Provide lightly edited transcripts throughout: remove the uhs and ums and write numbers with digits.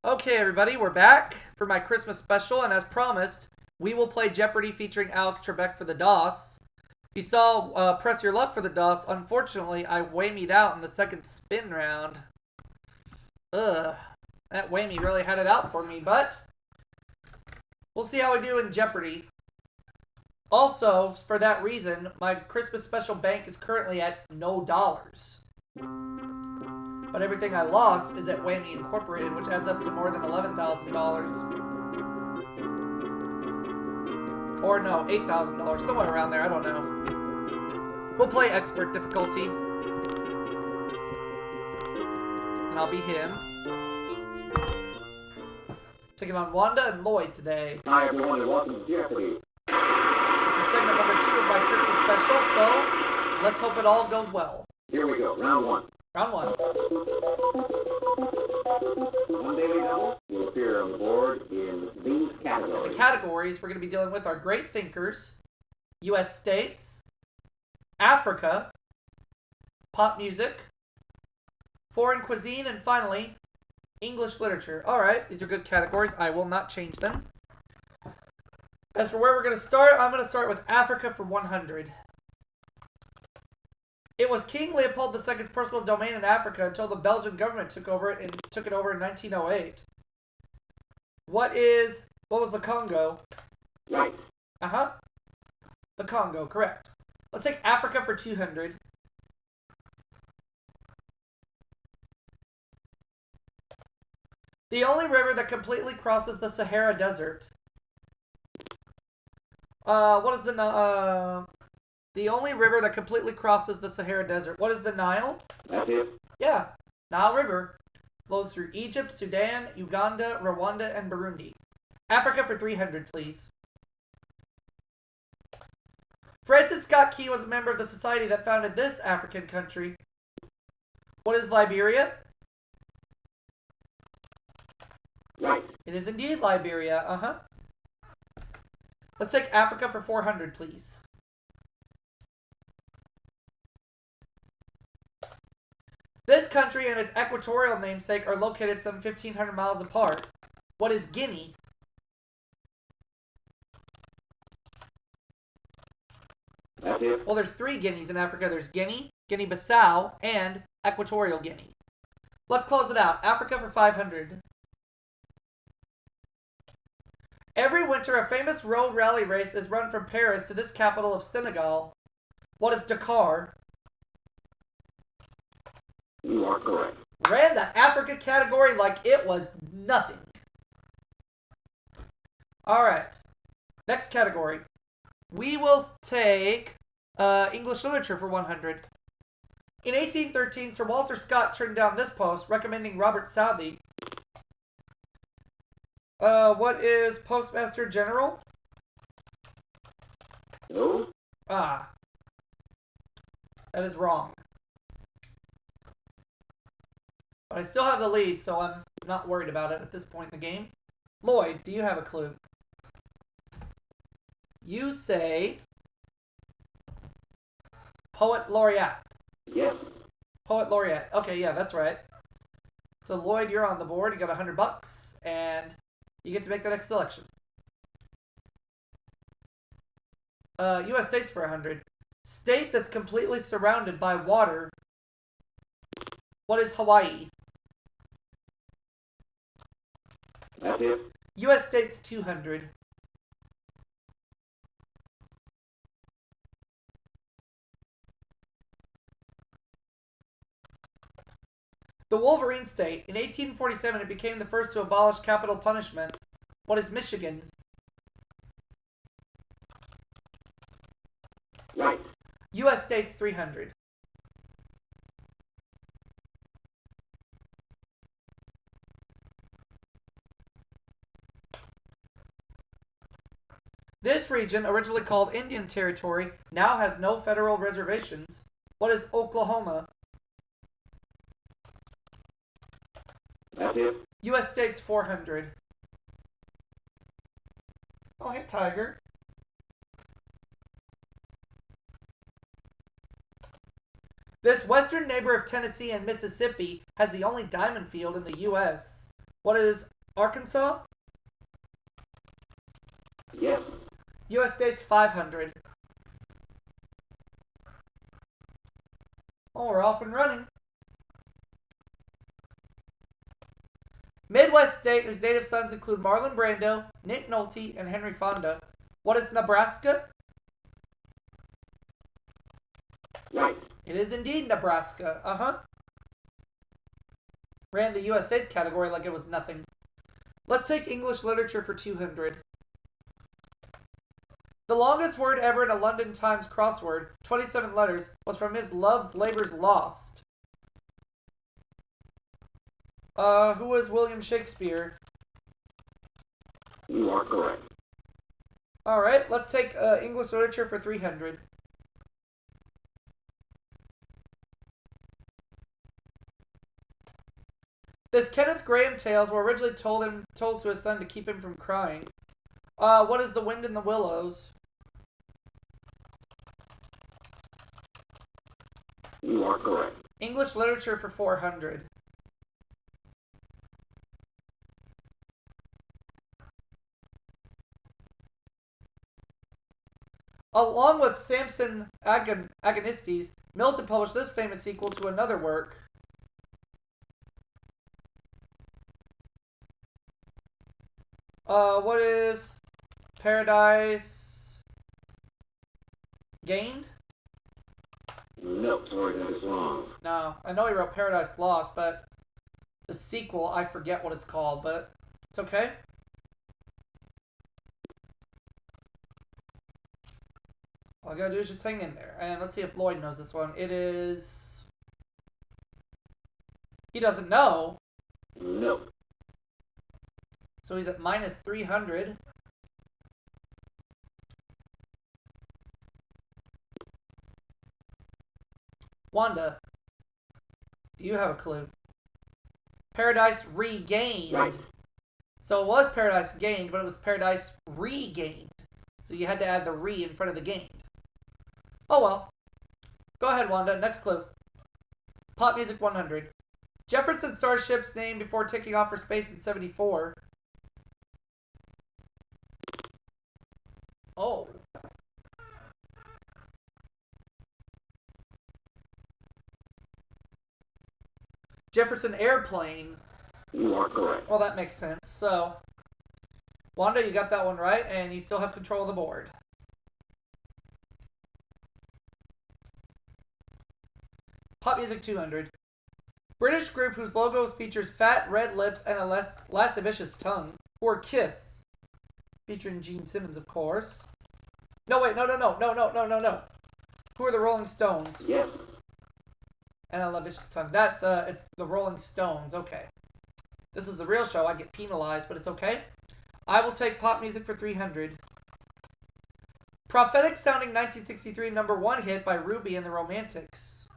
Okay, everybody, we're back for my Christmas special, and as promised, we will play Jeopardy featuring Alex Trebek for the DOS. You saw Press Your Luck for the DOS. Unfortunately, I whammied out in the second spin round. Ugh. That whammy really had it out for me, but we'll see how we do in Jeopardy. Also, for that reason, my Christmas special bank is currently at no dollars. But everything I lost is at Whamying Incorporated, which adds up to more than $11,000. Or no, $8,000, somewhere around there, I don't know. We'll play expert difficulty. And I'll be him. Taking on Wanda and Lloyd today. Hi everyone and welcome to Jeopardy. This is segment number 2 of my Christmas special, so let's hope it all goes well. Here we go, round 1. Round 1. One daily double will appear on the board in these categories. The categories we're going to be dealing with are Great Thinkers, U.S. States, Africa, Pop Music, Foreign Cuisine, and finally, English Literature. Alright, these are good categories. I will not change them. As for where we're going to start, I'm going to start with Africa for 100. It was King Leopold II's personal domain in Africa until the Belgian government took it over in 1908. What was the Congo? Right. Uh-huh. The Congo, correct. Let's take Africa for 200. The only river that completely crosses the Sahara Desert. The only river that completely crosses the Sahara Desert. What is the Nile? That's it. Yeah, Nile River. Flows through Egypt, Sudan, Uganda, Rwanda, and Burundi. Africa for 300, please. Francis Scott Key was a member of the society that founded this African country. What is Liberia? Right. It is indeed Liberia, uh-huh. Let's take Africa for 400, please. This country and its equatorial namesake are located some 1,500 miles apart. What is Guinea? That's it. Well, there's 3 Guineas in Africa. There's Guinea, Guinea-Bissau, and Equatorial Guinea. Let's close it out. Africa for 500. Every winter, a famous road rally race is run from Paris to this capital of Senegal. What is Dakar? You are correct. Ran the Africa category like it was nothing. Alright. Next category. We will take English Literature for 100. In 1813, Sir Walter Scott turned down this post, recommending Robert Southey. What is Postmaster General? No. That is wrong. But I still have the lead, so I'm not worried about it at this point in the game. Lloyd, do you have a clue? You say Poet Laureate. Yes. Poet Laureate. Okay, yeah, that's right. So Lloyd, you're on the board. You got $100, and you get to make the next selection. U.S. States for 100. State that's completely surrounded by water. What is Hawaii? That's it. U.S. States 200. The Wolverine State. In 1847, it became the first to abolish capital punishment. What is Michigan? Right. U.S. States 300. This region, originally called Indian Territory, now has no federal reservations. What is Oklahoma? That's it. U.S. States 400. Oh, hey, Tiger. This western neighbor of Tennessee and Mississippi has the only diamond field in the U.S. What is Arkansas? Yes. U.S. states 500. Oh, we're off and running. Midwest state whose native sons include Marlon Brando, Nick Nolte, and Henry Fonda. What is Nebraska? Right. It is indeed Nebraska. Ran the U.S. states category like it was nothing. Let's take English literature for 200. The longest word ever in a London Times crossword, 27 letters, was from his Love's Labour's Lost. Who was William Shakespeare? You are correct. Alright, let's take English literature for 300. This Kenneth Graham tales were originally told to his son to keep him from crying. What is The Wind in the Willows? You are correct. English literature for 400. Along with Samson Agonistes, Milton published this famous sequel to another work. What is Paradise Gained? No, sorry, that is wrong. No, I know he wrote Paradise Lost, but the sequel, I forget what it's called, but it's okay. All I gotta do is just hang in there. And let's see if Lloyd knows this one. It is... He doesn't know. No. So he's at minus 300. Wanda, do you have a clue? Paradise Regained. Right. So it was Paradise Gained, but it was Paradise Regained. So you had to add the re in front of the gained. Oh well. Go ahead, Wanda. Next clue. Pop Music 100. Jefferson Starship's name before taking off for space in 74. Oh. Jefferson Airplane. You are correct. Well, that makes sense. So, Wanda, you got that one right, and you still have control of the board. Pop Music 200. British group whose logo features fat red lips and a lascivious tongue, who are Kiss. Featuring Gene Simmons, of course. No, wait, no. Who are the Rolling Stones? Yes. And a lascivious tongue. That's, it's the Rolling Stones. Okay. This is the real show. I get penalized, but it's okay. I will take Pop Music for 300. Prophetic sounding 1963 #1 hit by Ruby and the Romantics.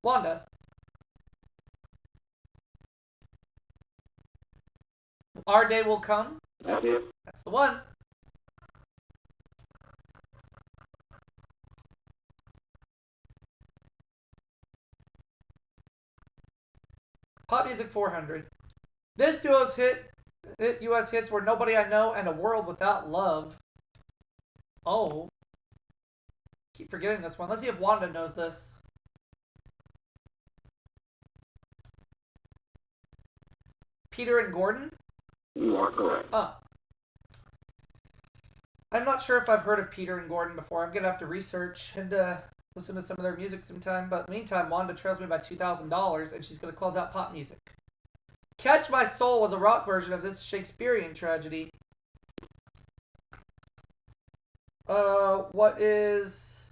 Wanda. Our Day Will Come. That's it. That's the one. Pop Music 400. This duo's hit U.S. hits were Nobody I Know and A World Without Love. Oh. Keep forgetting this one. Let's see if Wanda knows this. Peter and Gordon? You are correct. I'm not sure if I've heard of Peter and Gordon before. I'm going to have to research and listen to some of their music sometime. But meantime, Wanda trails me by $2,000, and she's going to close out Pop Music. Catch My Soul was a rock version of this Shakespearean tragedy. What is...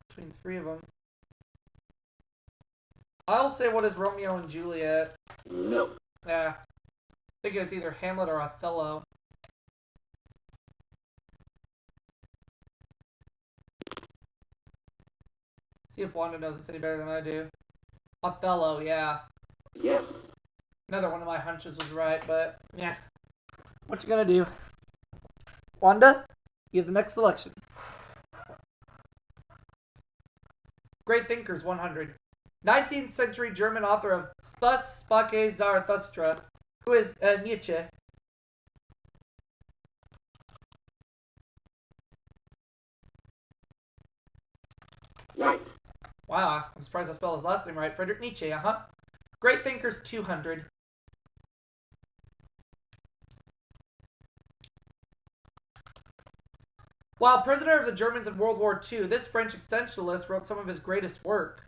between three of them. I'll say what is Romeo and Juliet. No. Yeah. Thinking it's either Hamlet or Othello. See if Wanda knows this any better than I do. Othello, yeah. Yes. Another one of my hunches was right, but yeah. What you gonna do? Wanda, you have the next selection. Great Thinkers 100. 19th century German author of Thus Spake Zarathustra, who is Nietzsche. Right. Wow, I'm surprised I spelled his last name right. Friedrich Nietzsche, Great Thinkers, 200. While prisoner of the Germans in World War II, this French existentialist wrote some of his greatest work.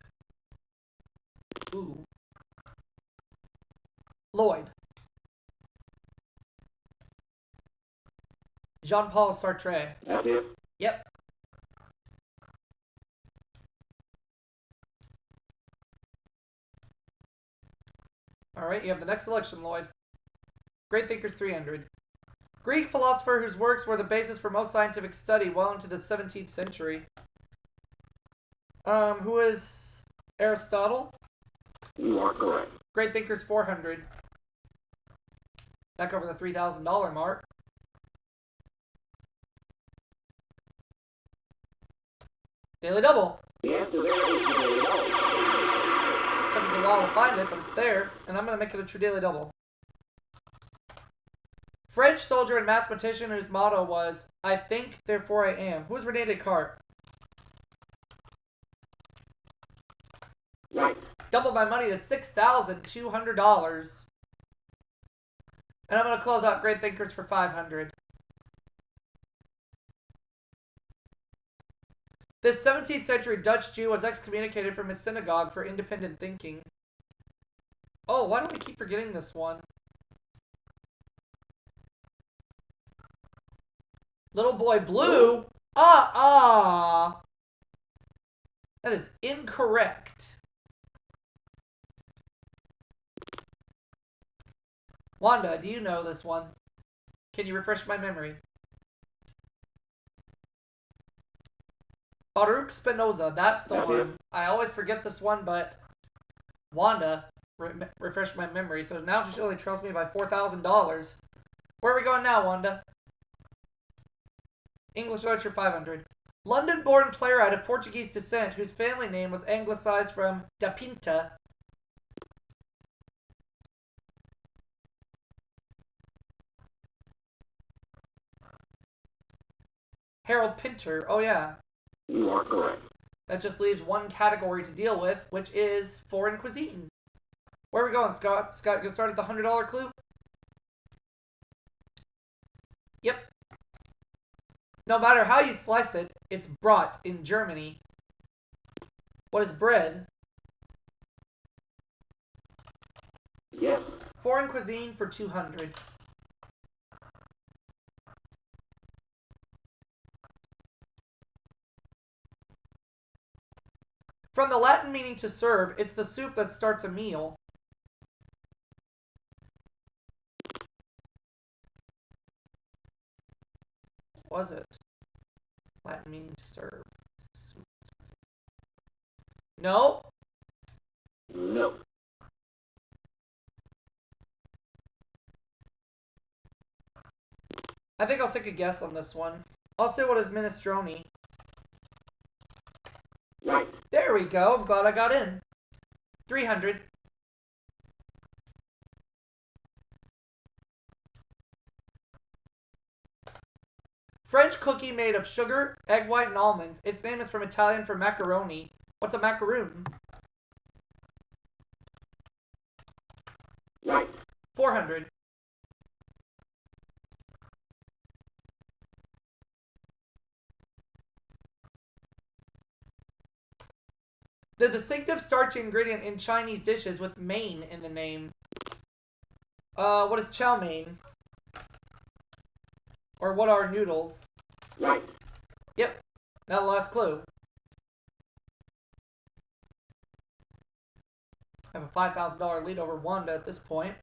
Ooh. Lloyd. Jean-Paul Sartre. That's it. Yep. Alright, you have the next selection, Lloyd. Great Thinkers, 300. Greek philosopher whose works were the basis for most scientific study well into the 17th century. Who is Aristotle? You are correct. Great Thinkers, 400. Back over the $3,000 mark. Daily Double. The answer there is the Daily Double. Took us a while to find it, but it's there, and I'm going to make it a true Daily Double. French soldier and mathematician whose motto was, I think, therefore I am. Who is René Descartes? Right. Doubled my money to $6,200. And I'm going to close out Great Thinkers for 500. This 17th century Dutch Jew was excommunicated from his synagogue for independent thinking. Oh, why do I keep forgetting this one? Little Boy Blue? That is incorrect. Wanda, do you know this one? Can you refresh my memory? Baruch Spinoza, that's the one. I always forget this one, but Wanda refreshed my memory, so now she only trails me by $4,000. Where are we going now, Wanda? English literature, 500. London-born playwright of Portuguese descent whose family name was anglicized from Da Pinta. Harold Pinter. Oh, yeah. You are correct. That just leaves one category to deal with, which is foreign cuisine. Where are we going, Scott? Scott, you start at the $100 clue? Yep. No matter how you slice it, it's brought in Germany. What is bread? Yes. Foreign cuisine for 200. From the Latin meaning to serve, it's the soup that starts a meal. What was it? Latin meaning to serve. No. No. I think I'll take a guess on this one. I'll say what is minestrone. Right. There we go. I'm glad I got in. 300. French cookie made of sugar, egg white, and almonds. Its name is from Italian for macaroni. What's a macaroon? Right. 400. The distinctive starchy ingredient in Chinese dishes with mein in the name. What is chow mein? Or what are noodles? Right. Yep. Now the last clue. I have a $5,000 lead over Wanda at this point.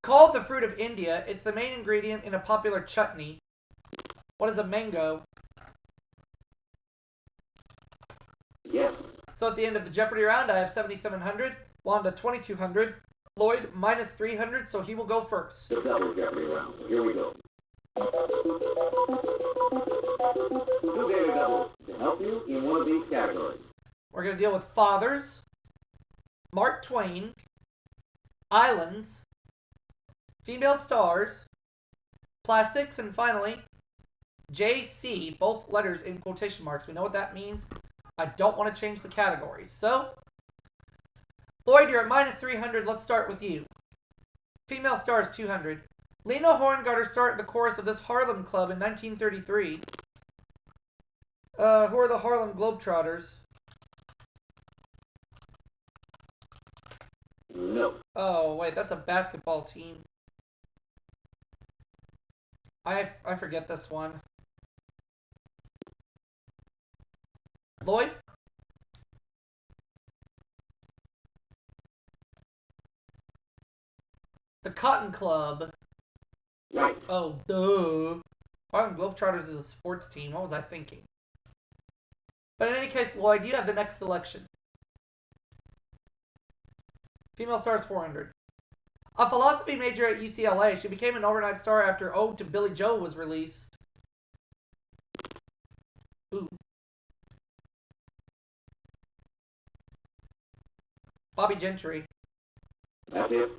Called the fruit of India, it's the main ingredient in a popular chutney. What is a mango? Yes. So at the end of the Jeopardy round, I have 7,700, Wanda 2,200, Lloyd minus 300, so he will go first. The double Jeopardy round. Here we go. Two daily doubles to help you in one of these categories. We're going to deal with fathers, Mark Twain, islands, female stars, plastics, and finally, JC, both letters in quotation marks. We know what that means. I don't want to change the categories. So, Lloyd, you're at minus 300. Let's start with you. Female stars, 200. Lena Horne got her start in the chorus of this Harlem club in 1933. Who are the Harlem Globetrotters? No. Oh, wait, that's a basketball team. I forget this one. Lloyd? The Cotton Club. Right. Oh, duh. Harlem Globetrotters is a sports team. What was I thinking? But in any case, Lloyd, you have the next selection. Female stars, 400. A philosophy major at UCLA, she became an overnight star after Ode to Billy Joe was released. Ooh. Bobby Gentry. That's it.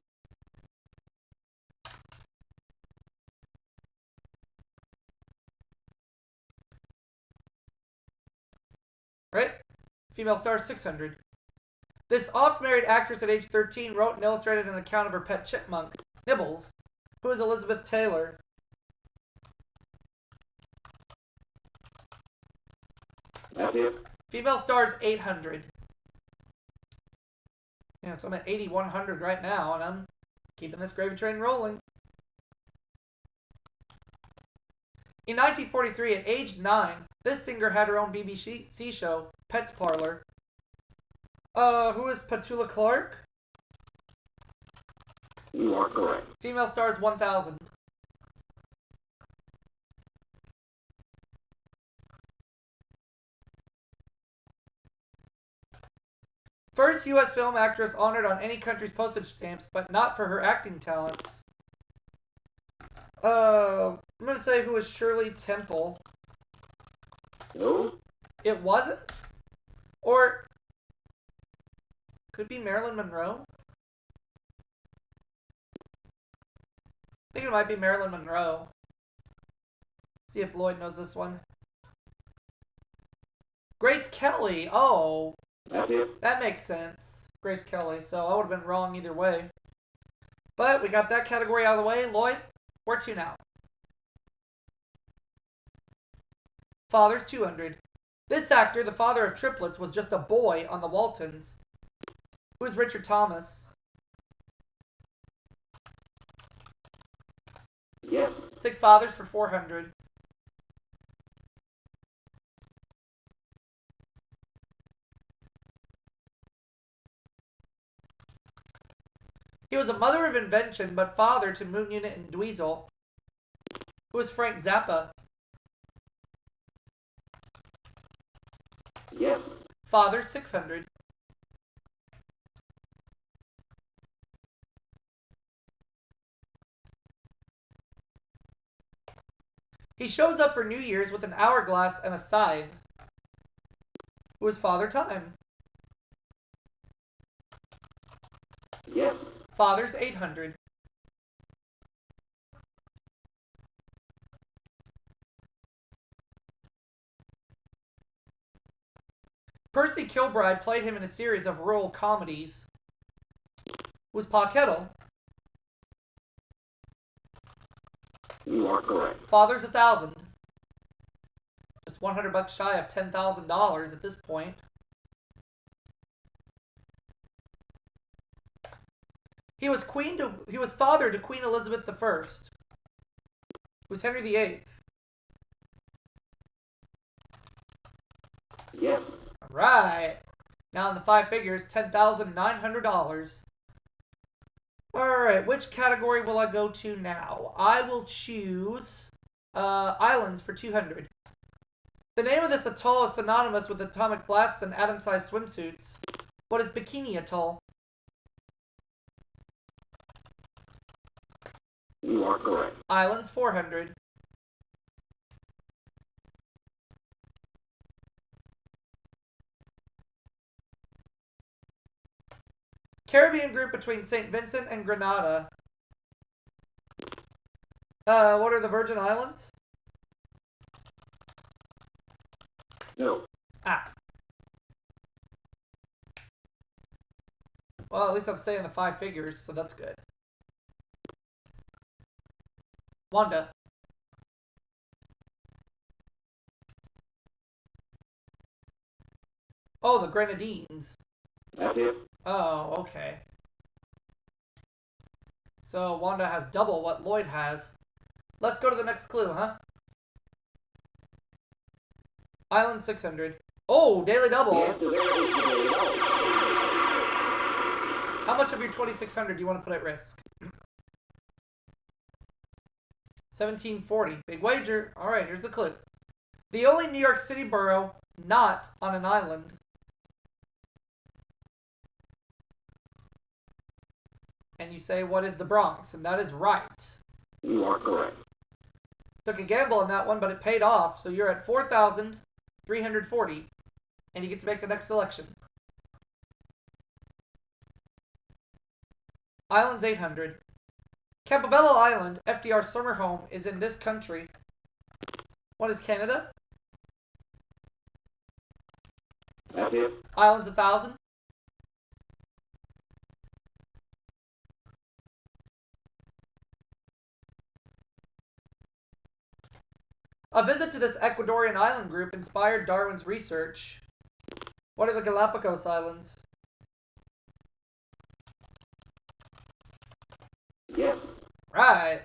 Right? Female star, 600. This oft-married actress at age 13 wrote and illustrated an account of her pet chipmunk, Nibbles, who is Elizabeth Taylor. That's it. Female stars, 800. Yeah, so I'm at 8,100 right now, and I'm keeping this gravy train rolling. In 1943, at age 9, this singer had her own BBC show, Pet's Parlor. Who is Petula Clark? You are correct. Female stars, 1,000. First U.S. film actress honored on any country's postage stamps, but not for her acting talents. I'm going to say who is Shirley Temple. No. It wasn't? Or could be Marilyn Monroe? I think it might be Marilyn Monroe. See if Lloyd knows this one. Grace Kelly. Oh, That's it. that makes sense. Grace Kelly. So I would have been wrong either way. But we got that category out of the way. Lloyd, where to now? Fathers, 200. This actor, the father of triplets, was just a boy on the Waltons. Who is Richard Thomas? Yes. Take fathers for 400. He was a mother of invention, but father to Moon Unit and Dweezil. Who is Frank Zappa? Yes. Father, 600. He shows up for New Year's with an hourglass and a scythe. Who is Father Time? Yes. Father's, 800. Percy Kilbride played him in a series of rural comedies. Who is Pa Kettle? You are correct. Father's, 1,000. Just $100 shy of $10,000 at this point. He was father to Queen Elizabeth I. Who was Henry VIII. Yes. Right. Now in the five figures, $10,900. Alright, which category will I go to now? I will choose islands for 200. The name of this atoll is synonymous with atomic blasts and atom-sized swimsuits. What is Bikini Atoll? You are correct. Islands, 400. Caribbean group between St. Vincent and Grenada. What are the Virgin Islands? No. Ah. Well, at least I'm staying the 5 figures, so that's good. Wanda. Oh, the Grenadines. That's it. Oh, okay. So Wanda has double what Lloyd has. Let's go to the next clue, huh? Island 600. Oh, daily double. The answer there is the daily double. How much of your 2,600 do you want to put at risk? 1740. Big wager. All right, here's the clue. The only New York City borough not on an island. And you say, what is the Bronx? And that is right. You are correct. Took a gamble on that one, but it paid off. So you're at 4,340. And you get to make the next selection. Islands 800. Campobello Island, FDR's summer home, is in this country. What is Canada? That's it. Islands 1,000. A visit to this Ecuadorian island group inspired Darwin's research. What are the Galapagos Islands? Yes. Right.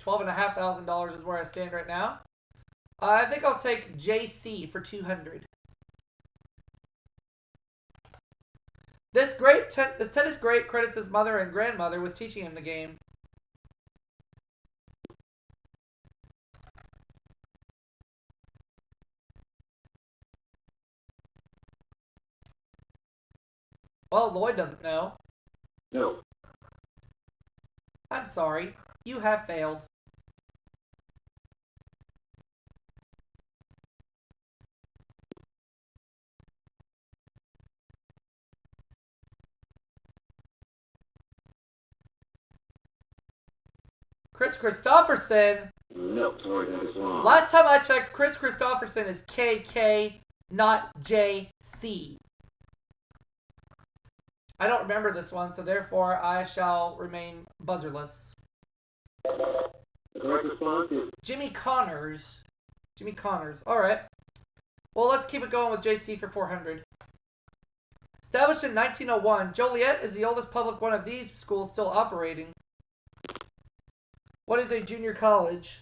$12,500 is where I stand right now. I think I'll take JC for 200. This tennis great credits his mother and grandmother with teaching him the game. Well, Lloyd doesn't know. No. I'm sorry. You have failed. Chris Christopherson. No. Sorry, that is wrong. Last time I checked, Chris Christopherson is KK, not JC. I don't remember this one, so therefore I shall remain buzzerless. The correct response is Jimmy Connors. Jimmy Connors. All right. Well, let's keep it going with JC for 400. Established in 1901, Joliet is the oldest public one of these schools still operating. What is a junior college?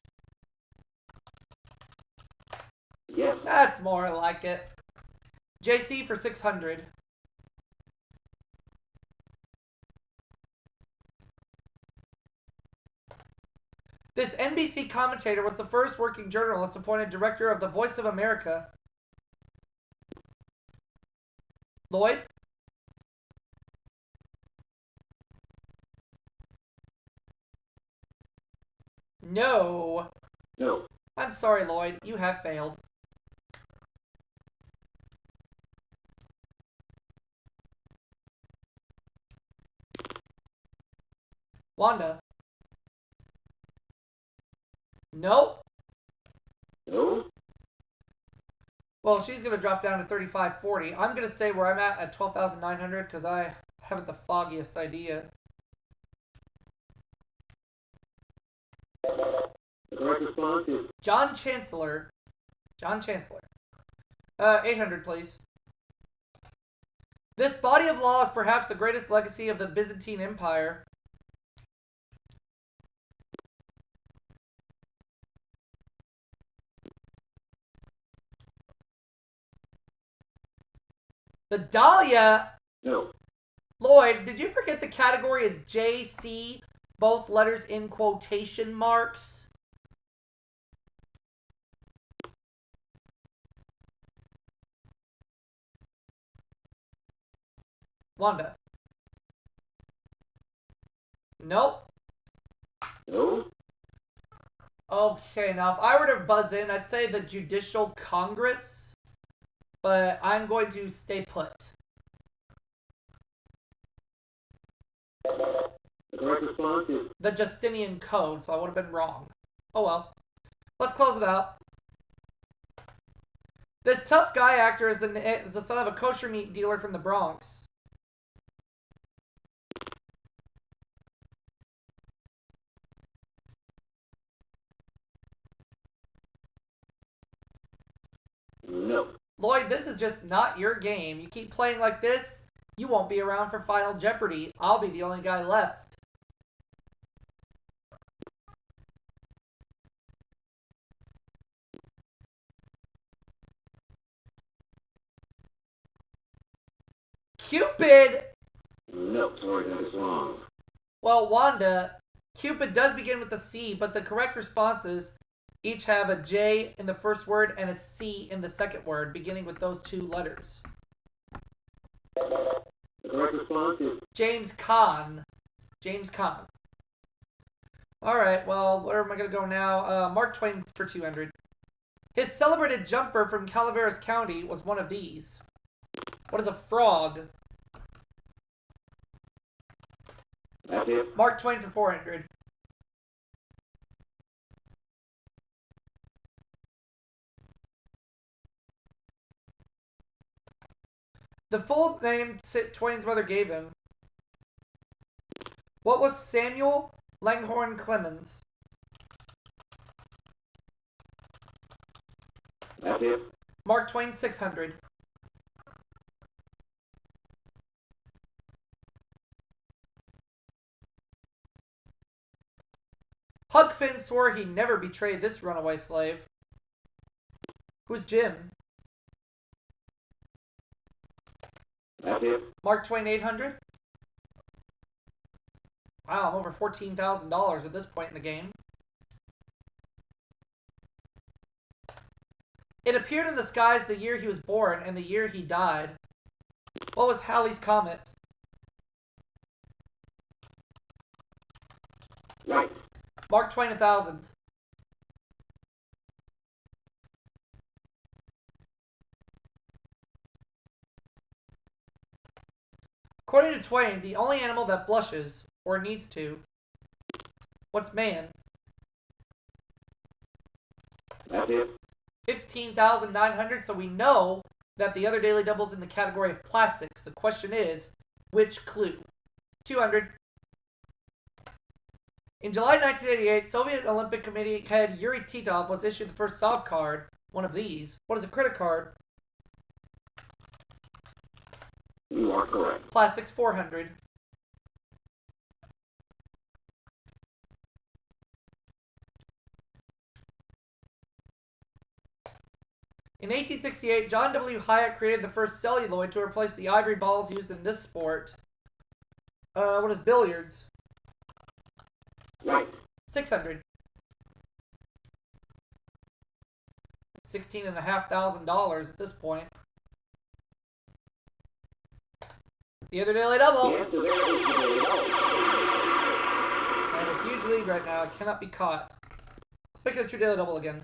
yes. That's more like it. JC for 600. This NBC commentator was the first working journalist appointed director of the Voice of America. Lloyd? No. No. I'm sorry, Lloyd. You have failed. Wanda? Nope. No. Well, she's going to drop down to 3540. I'm going to stay where I'm at 12,900 because I haven't the foggiest idea. The correct response is John Chancellor. John Chancellor. 800, please. This body of law is perhaps the greatest legacy of the Byzantine Empire. The Dahlia. no. Lloyd, did you forget the category is JC, both letters in quotation marks? Wanda. Nope. No. Okay, now if I were to buzz in, I'd say the Judicial Congress, but I'm going to stay put. correct response is the Justinian Code, so I would have been wrong. Oh well. Let's close it out. This tough guy actor is the son of a kosher meat dealer from the Bronx. no. Lloyd, this is just not your game. You keep playing like this, you won't be around for Final Jeopardy. I'll be the only guy left. Cupid! No, sorry, that is wrong. Well, Wanda, Cupid does begin with a C, but the correct responses each have a J in the first word and a C in the second word, beginning with those two letters. The correct response is James Caan. James Caan. Alright, well, where am I going to go now? Mark Twain for 200. His celebrated jumper from Calaveras County was one of these. What is a frog? that's it. Mark Twain for 400. The full name Twain's mother gave him. What was Samuel Langhorne Clemens? That's it. Mark Twain 600. Huck Finn swore he'd never betray this runaway slave. Who's Jim? That's it. Mark Twain 800. Wow, I'm over $14,000 at this point in the game. It appeared in the skies the year he was born and the year he died. What was Halley's Comet? Right. Mark Twain 1000. According to Twain, the only animal that blushes, or needs to. What's man? That's it. 15,900, so we know that the other daily double's in the category of plastics. The question is, which clue? 200. In July 1988, Soviet Olympic Committee head Yuri Titov was issued the first soft card, one of these. What is a credit card? You are correct. Plastics 400. In 1868, John W. Hyatt created the first celluloid to replace the ivory balls used in this sport. What is billiards? Right. 600. $16,500 at this point. The other daily double. The answer there is the I have a huge lead right now. I cannot be caught. Speaking of true daily double again.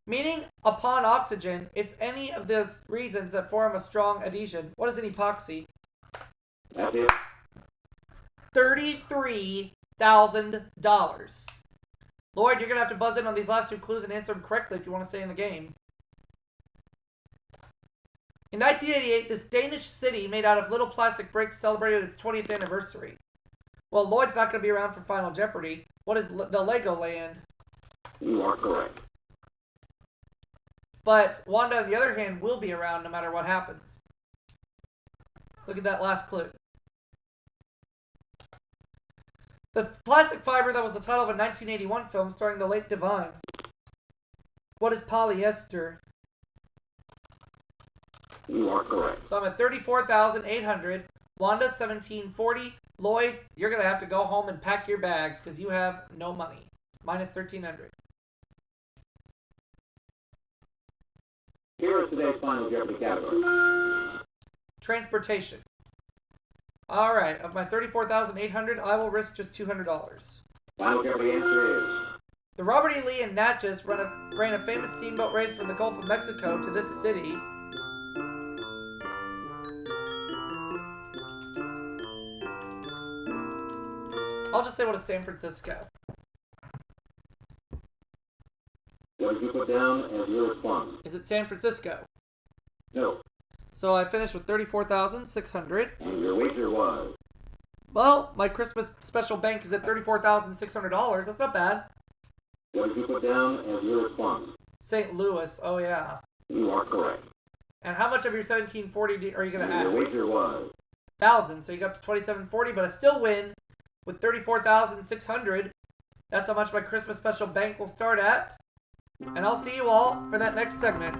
Meaning upon oxygen, it's any of the reasons that form a strong adhesion. What is an epoxy? That's it. $33,000. Lloyd, you're going to have to buzz in on these last two clues and answer them correctly if you want to stay in the game. In 1988, this Danish city made out of little plastic bricks celebrated its 20th anniversary. Well, Lloyd's not going to be around for Final Jeopardy. What is the Legoland? You are correct. But Wanda, on the other hand, will be around no matter what happens. Let's look at that last clue. The plastic fiber that was the title of a 1981 film starring the late Divine. What is polyester? You are correct. So I'm at 34,800. Wanda, 1740. Lloyd, you're going to have to go home and pack your bags because you have no money. Minus 1,300. Here is today's Final Jeopardy category. Transportation. All right, of my 34,800, I will risk just $200. Final Jeopardy answer is The Robert E. Lee and Natchez ran a famous steamboat race from the Gulf of Mexico to this city. I'll just say what is San Francisco. What did you put down as your response? Is it San Francisco? No. So I finished with 34,600. And your wager was? Well, my Christmas special bank is at $34,600. That's not bad. What did you put down as your response? St. Louis. Oh, yeah. You are correct. And how much of your 1740 are you going to add? Your wager was? 1,000. So you got up to 2740, but I still win with 34,600. That's how much my Christmas special bank will start at. And I'll see you all for that next segment.